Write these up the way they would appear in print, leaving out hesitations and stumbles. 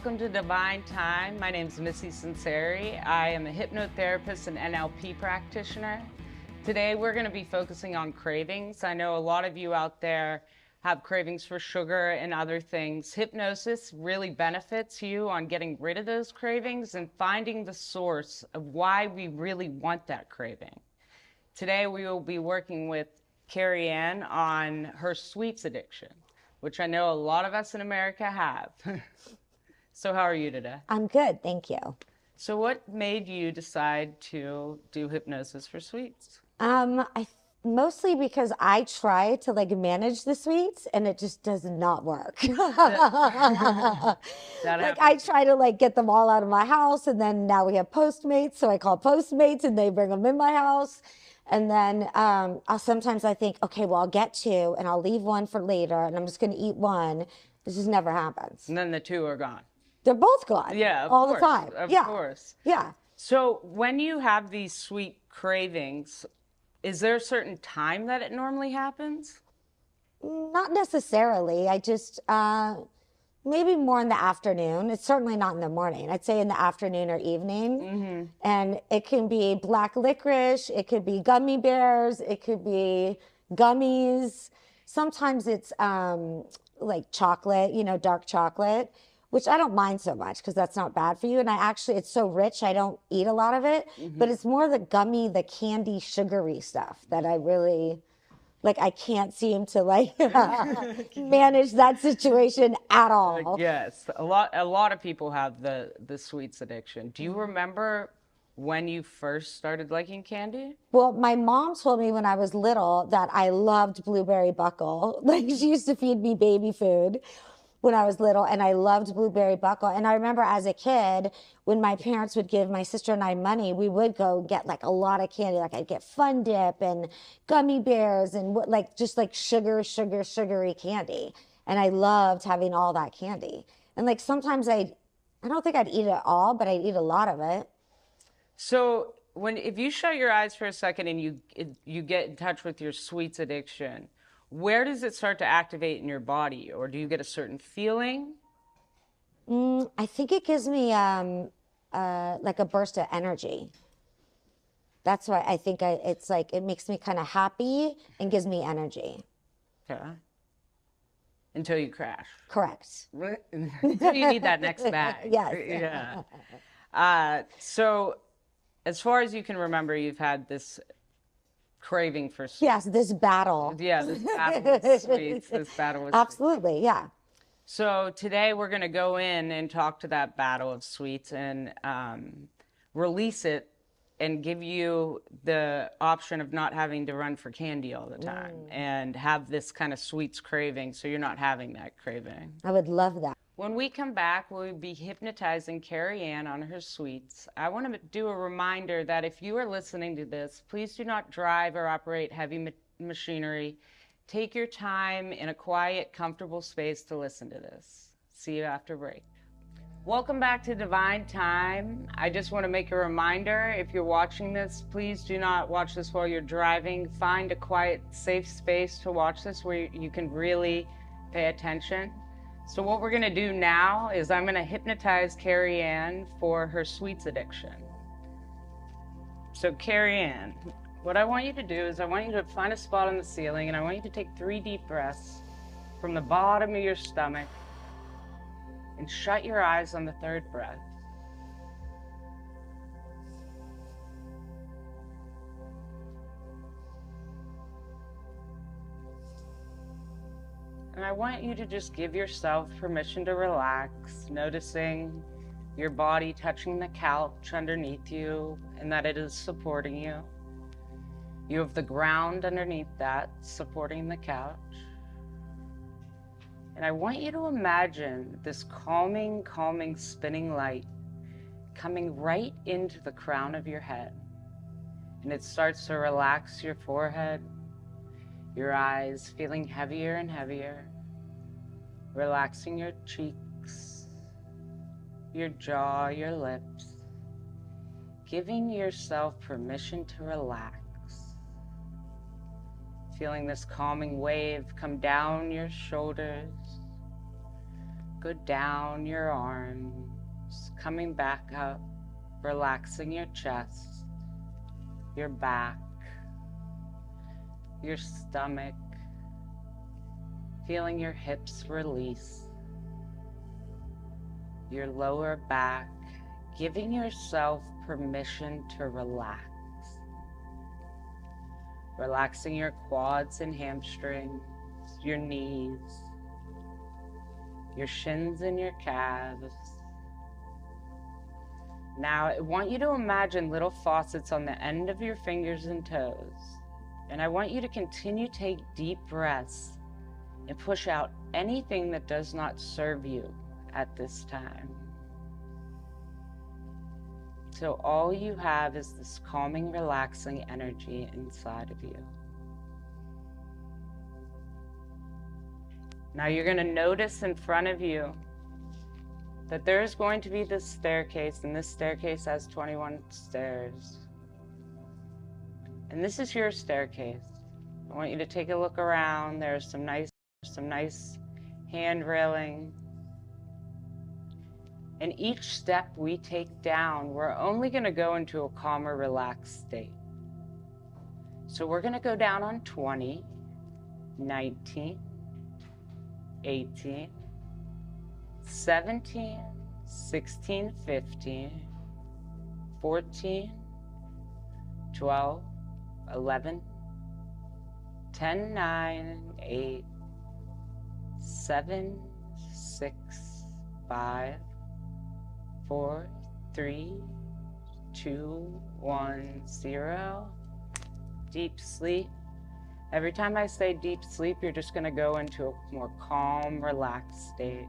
welcome to Divine Time. My name is Missy Sunseri. I am a hypnotherapist and NLP practitioner. Today we're going to be focusing on cravings. I know a lot of you out there have cravings for sugar and other things. Hypnosis really benefits you on getting rid of those cravings and finding the source of why we really want that craving. Today we will be working with Keri Ann on her sweets addiction, which I know a lot of us in America have. So how are you today? I'm good, thank you. So what made you decide to do hypnosis for sweets? Mostly because I try to manage the sweets and it just does not work. That I try to get them all out of my house, and then now we have Postmates, so I call Postmates and they bring them in my house. And then sometimes I think, okay, well, I'll get two and I'll leave one for later and I'm just going to eat one. This just never happens. And then the two are gone. They're both gone. Yeah, all the time. Of Yeah. course. Yeah. So when you have these sweet cravings, is there a certain time that it normally happens? Not necessarily. I just, maybe more in the afternoon. It's certainly not in the morning. I'd say in the afternoon or evening. Mm-hmm. And it can be black licorice. It could be gummy bears. It could be gummies. Sometimes it's like chocolate, dark chocolate, which I don't mind so much because that's not bad for you. And it's so rich, I don't eat a lot of it. Mm-hmm. But it's more the gummy, the candy, sugary stuff that I really... I can't seem to manage that situation at all. Yes, a lot of people have the sweets addiction. Do you remember when you first started liking candy? Well, my mom told me when I was little that I loved blueberry buckle. She used to feed me baby food when I was little, and I loved blueberry buckle. And I remember as a kid, when my parents would give my sister and I money, we would go get a lot of candy. I'd get Fun Dip and gummy bears and just sugary candy. And I loved having all that candy. And sometimes I don't think I'd eat it all, but I'd eat a lot of it. So if you shut your eyes for a second and you get in touch with your sweets addiction, where does it start to activate in your body, or do you get a certain feeling? I think it gives me a burst of energy. That's why I think it makes me kind of happy and gives me energy. Okay. Until you crash. Correct. Until you need that next bag. Yes. Yeah. So as far as you can remember, you've had this craving for sweets. Yes, this battle. Yeah, this battle with sweets. This battle with Absolutely, sweets. Yeah. So today we're going to go in and talk to that battle of sweets and release it and give you the option of not having to run for candy all the time and have this kind of sweets craving so you're not having that craving. I would love that. When we come back, we'll be hypnotizing Keri Ann on her sweets. I want to do a reminder that if you are listening to this, please do not drive or operate heavy machinery. Take your time in a quiet, comfortable space to listen to this. See you after break. Welcome back to Divine Time. I just want to make a reminder, if you're watching this, please do not watch this while you're driving. Find a quiet, safe space to watch this where you can really pay attention. So what we're going to do now is I'm going to hypnotize Keri Ann for her sweets addiction. So Keri Ann, what I want you to do is I want you to find a spot on the ceiling, and I want you to take 3 deep breaths from the bottom of your stomach and shut your eyes on the 3rd breath. And I want you to just give yourself permission to relax, noticing your body touching the couch underneath you and that it is supporting you. You have the ground underneath that supporting the couch. And I want you to imagine this calming spinning light coming right into the crown of your head. And it starts to relax your forehead, your eyes feeling heavier and heavier, relaxing your cheeks, your jaw, your lips, giving yourself permission to relax. Feeling this calming wave come down your shoulders, Go down your arms, coming back up, relaxing your chest, your back, your stomach, feeling your hips release, your lower back, giving yourself permission to relax. Relaxing your quads and hamstrings, your knees, your shins and your calves. Now, I want you to imagine little faucets on the end of your fingers and toes. And I want you to continue to take deep breaths and push out anything that does not serve you at this time. So all you have is this calming, relaxing energy inside of you. Now you're going to notice in front of you that there is going to be this staircase, and this staircase has 21 stairs. And this is your staircase. I want you to take a look around. There's some nice hand railing. And each step we take down, we're only going to go into a calmer, relaxed state. So we're going to go down on 20, 19, 18, 17, 16, 15, 14, 12, 11, 10, 9, 8, 7, 6, 5, 4, 3, 2, 1, 0. Deep sleep. Every time I say deep sleep, you're just going to go into a more calm, relaxed state.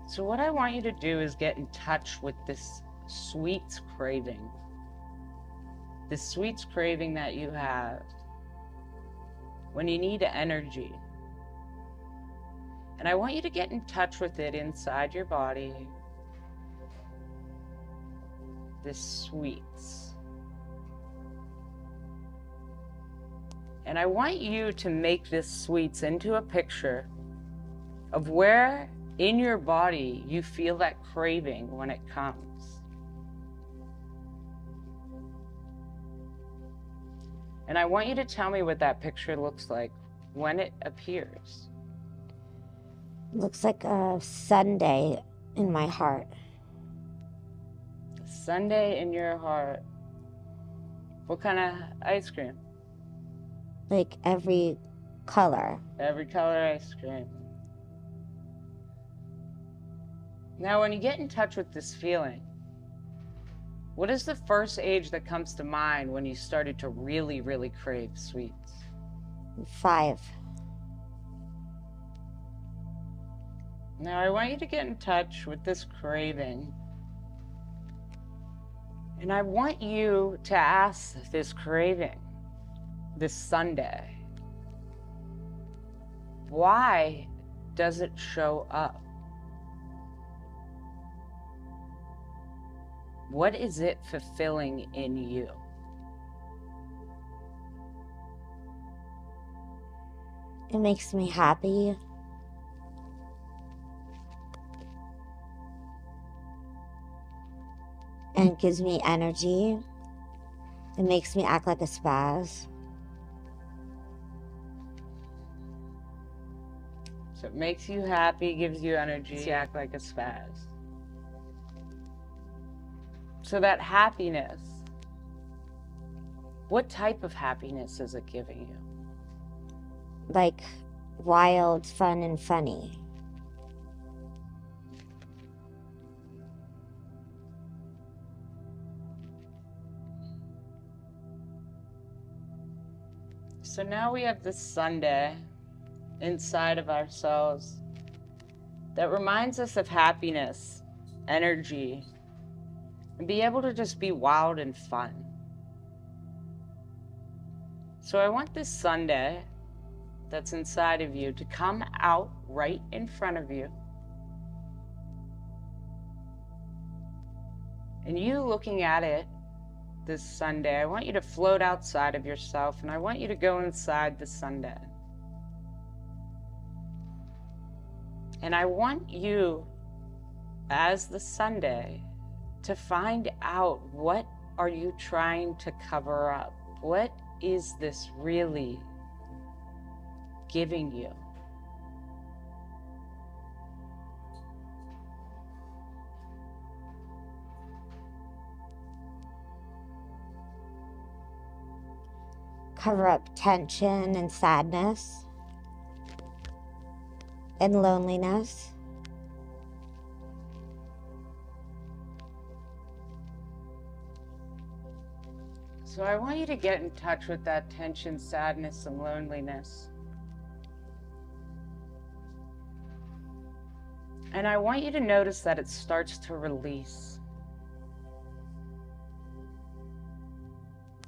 So what I want you to do is get in touch with this sweets craving. This sweets craving that you have when you need energy. And I want you to get in touch with it inside your body. This sweets. And I want you to make this sweets into a picture of where in your body you feel that craving when it comes. And I want you to tell me what that picture looks like when it appears. Looks like a sundae in my heart. A sundae in your heart. What kind of ice cream? Like every color. Every color ice cream. Now, when you get in touch with this feeling, what is the first age that comes to mind when you started to really, really crave sweets? 5. Now, I want you to get in touch with this craving. And I want you to ask this craving, this sundae, why does it show up? What is it fulfilling in you? It makes me happy. And it gives me energy. It makes me act like a spaz. So it makes you happy, gives you energy, you act like a spaz. So that happiness, what type of happiness is it giving you? Like wild, fun, and funny. So now we have this sundae inside of ourselves that reminds us of happiness, energy, and be able to just be wild and fun. So I want this sundae that's inside of you to come out right in front of you. And you looking at it, this sundae, I want you to float outside of yourself, and I want you to go inside the sundae. And I want you, as the Sunday, to find out, what are you trying to cover up? What is this really giving you? Cover up tension and sadness and loneliness. So I want you to get in touch with that tension, sadness, and loneliness. And I want you to notice that it starts to release.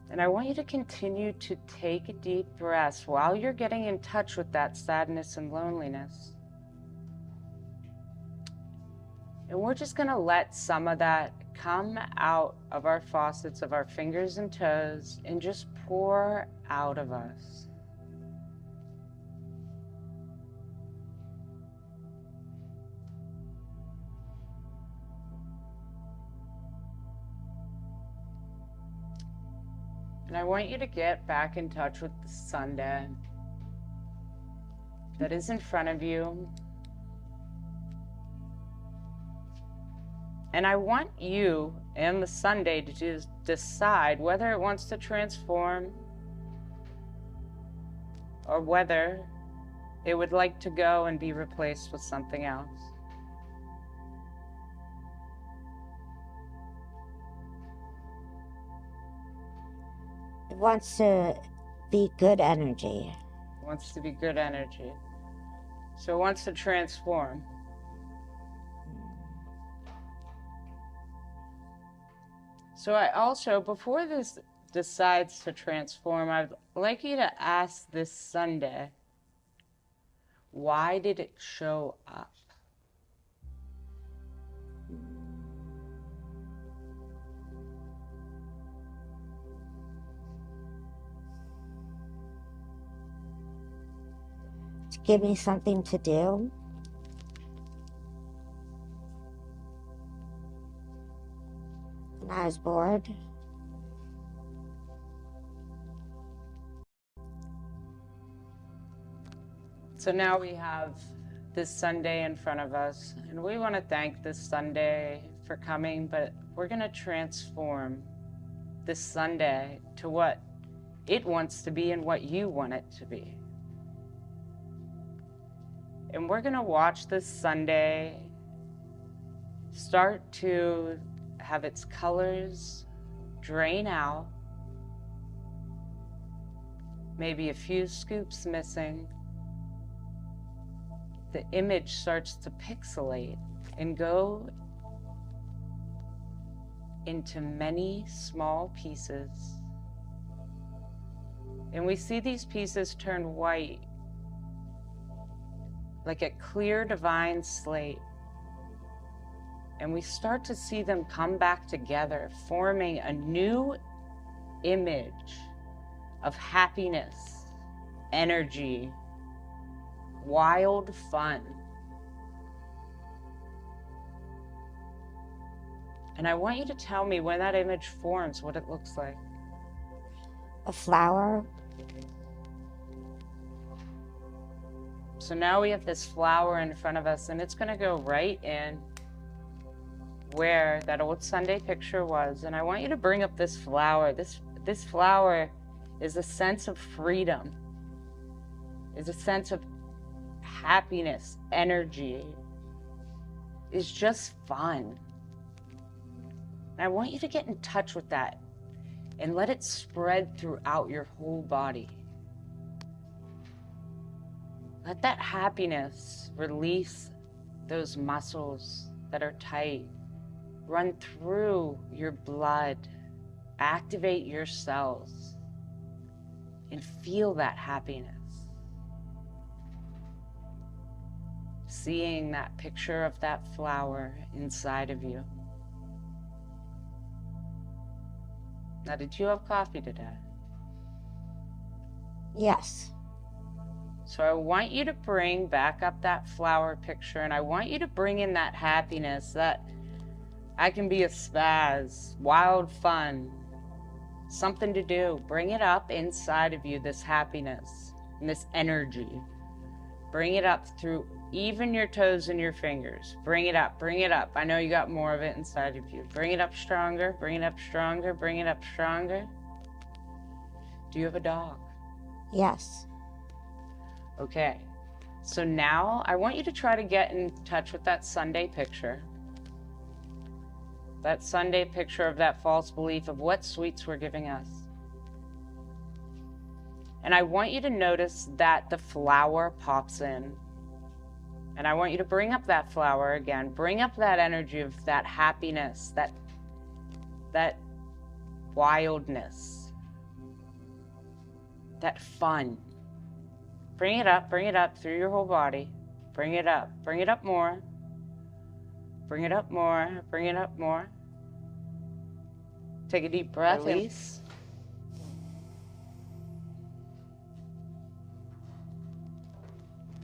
And I want you to continue to take deep breaths while you're getting in touch with that sadness and loneliness. And we're just going to let some of that come out of our faucets of our fingers and toes and just pour out of us. And I want you to get back in touch with the Sunday that is in front of you. And I want you and the Sunday to just decide whether it wants to transform or whether it would like to go and be replaced with something else. It wants to be good energy. It wants to be good energy. So it wants to transform. So I also, before this decides to transform, I'd like you to ask this Sunday, why did it show up? To give me something to do. And I was bored. So now we have this Sunday in front of us, and we want to thank this Sunday for coming, but we're going to transform this Sunday to what it wants to be and what you want it to be. And we're going to watch this Sunday start to have its colors drain out, maybe a few scoops missing. The image starts to pixelate and go into many small pieces. And we see these pieces turn white, like a clear divine slate. And we start to see them come back together, forming a new image of happiness, energy, wild fun. And I want you to tell me, when that image forms, what it looks like. A flower. So now we have this flower in front of us, and it's going to go right in where that old Sunday picture was. And I want you to bring up this flower. This flower is a sense of freedom, is a sense of happiness, energy, is just fun. And I want you to get in touch with that and let it spread throughout your whole body. Let that happiness release those muscles that are tight, run through your blood, activate your cells, and feel that happiness. Seeing that picture of that flower inside of you. Now, did you have coffee today? Yes. So I want you to bring back up that flower picture, and I want you to bring in that happiness, that I can be a spaz, wild fun, something to do. Bring it up inside of you, this happiness and this energy. Bring it up through even your toes and your fingers. Bring it up, bring it up. I know you got more of it inside of you. Bring it up stronger, bring it up stronger, bring it up stronger. Do you have a dog? Yes. Okay, so now I want you to try to get in touch with that Sunday picture. That Sunday picture of that false belief of what sweets were giving us. And I want you to notice that the flower pops in. And I want you to bring up that flower again. Bring up that energy of that happiness, that wildness, that fun. Bring it up through your whole body. Bring it up more. Bring it up more, bring it up more. Take a deep breath. Release.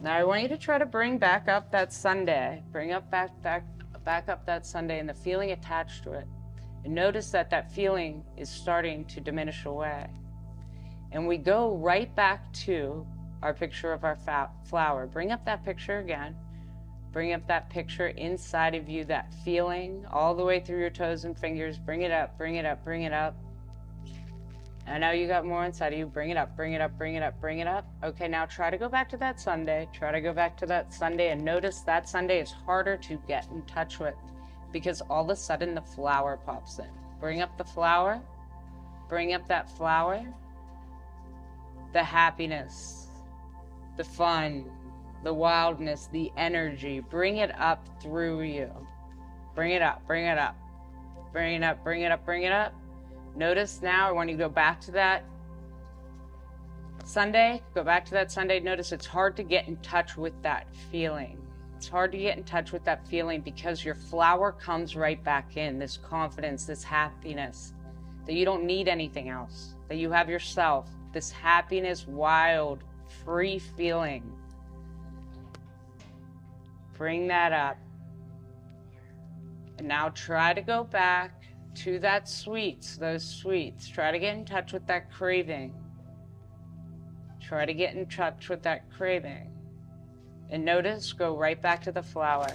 Now I want you to try to bring back up that Sunday. Bring up back up that Sunday and the feeling attached to it. And notice that that feeling is starting to diminish away. And we go right back to our picture of our flower. Bring up that picture again. Bring up that picture inside of you, that feeling all the way through your toes and fingers. Bring it up, bring it up, bring it up. I know you got more inside of you. Bring it up, bring it up, bring it up, bring it up. Okay, now try to go back to that Sunday. Try to go back to that Sunday and notice that Sunday is harder to get in touch with because all of a sudden the flower pops in. Bring up the flower. Bring up that flower. The happiness, the fun, the wildness, the energy. Bring it up through you. Bring it up, bring it up. Bring it up, bring it up, bring it up. Notice now, I want you to go back to that Sunday. Go back to that Sunday. Notice it's hard to get in touch with that feeling. It's hard to get in touch with that feeling because your flower comes right back in. This confidence, this happiness, that you don't need anything else, that you have yourself, this happiness, wild, free feeling. Bring that up. And now try to go back to that sweets, those sweets. Try to get in touch with that craving. Try to get in touch with that craving. And notice, go right back to the flower.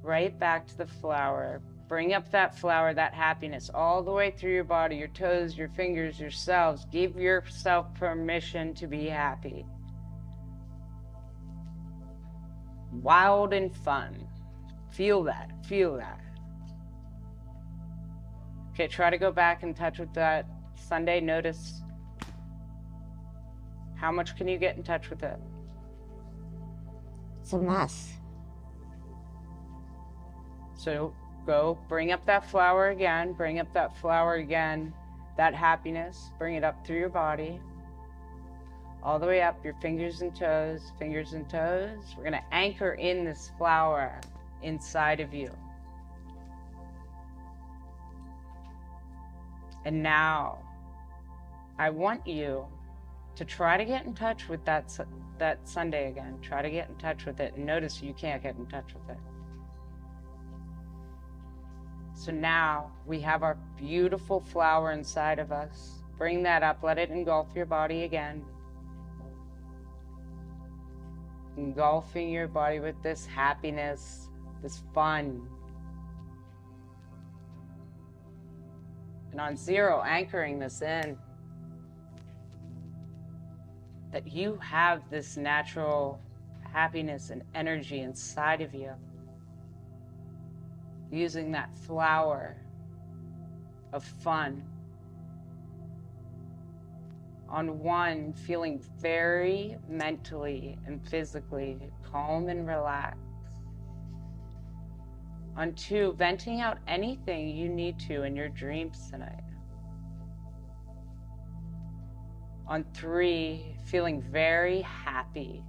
Right back to the flower. Bring up that flower, that happiness, all the way through your body, your toes, your fingers, yourselves. Give yourself permission to be happy. Wild and fun. Feel that, feel that. Okay, try to go back in touch with that Sunday. Notice how much can you get in touch with it? It's a mess. So go, bring up that flower again, bring up that flower again, that happiness, bring it up through your body, all the way up, your fingers and toes, fingers and toes. We're gonna anchor in this flower inside of you. And now, I want you to try to get in touch with that Sunday again. Try to get in touch with it, and notice you can't get in touch with it. So now we have our beautiful flower inside of us. Bring that up, let it engulf your body again. Engulfing your body with this happiness, this fun. And on 0, anchoring this in, that you have this natural happiness and energy inside of you. Using that flower of fun. On 1, feeling very mentally and physically calm and relaxed. On 2, venting out anything you need to in your dreams tonight. On 3, feeling very happy.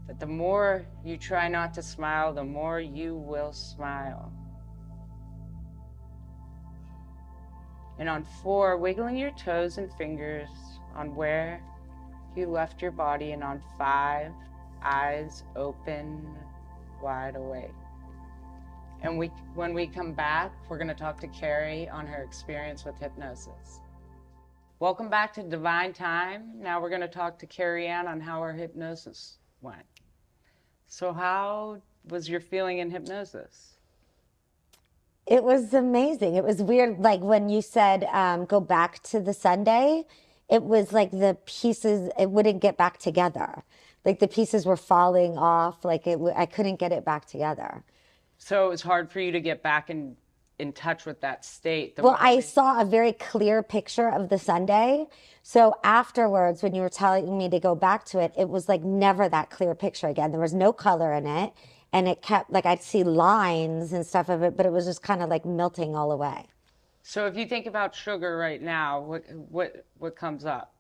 That the more you try not to smile, the more you will smile. And on 4, wiggling your toes and fingers on where you left your body. And on 5, eyes open, wide awake. And when we come back, we're going to talk to Keri on her experience with hypnosis. Welcome back to Divine Time. Now we're going to talk to Keri Ann on how her hypnosis went. So how was your feeling in hypnosis? It was amazing. It was weird. Like when you said, go back to the Sunday, it was like the pieces, it wouldn't get back together. Like the pieces were falling off. Like I couldn't get it back together. So it was hard for you to get back in touch with that state. Well, I saw a very clear picture of the Sunday. So afterwards, when you were telling me to go back to it, it was like never that clear picture again. There was no color in it. And it kept, like, I'd see lines and stuff of it, but it was just kind of like melting all away. So if you think about sugar right now, what comes up?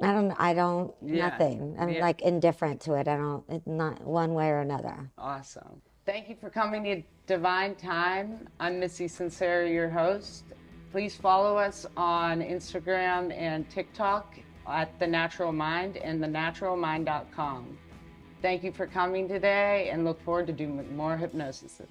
Nothing. I'm like indifferent to it. It's not one way or another. Awesome. Thank you for coming to Divine Time. I'm Missy Sunseri, your host. Please follow us on Instagram and TikTok at The Natural Mind and thenaturalmind.com. Thank you for coming today and look forward to doing more hypnosises.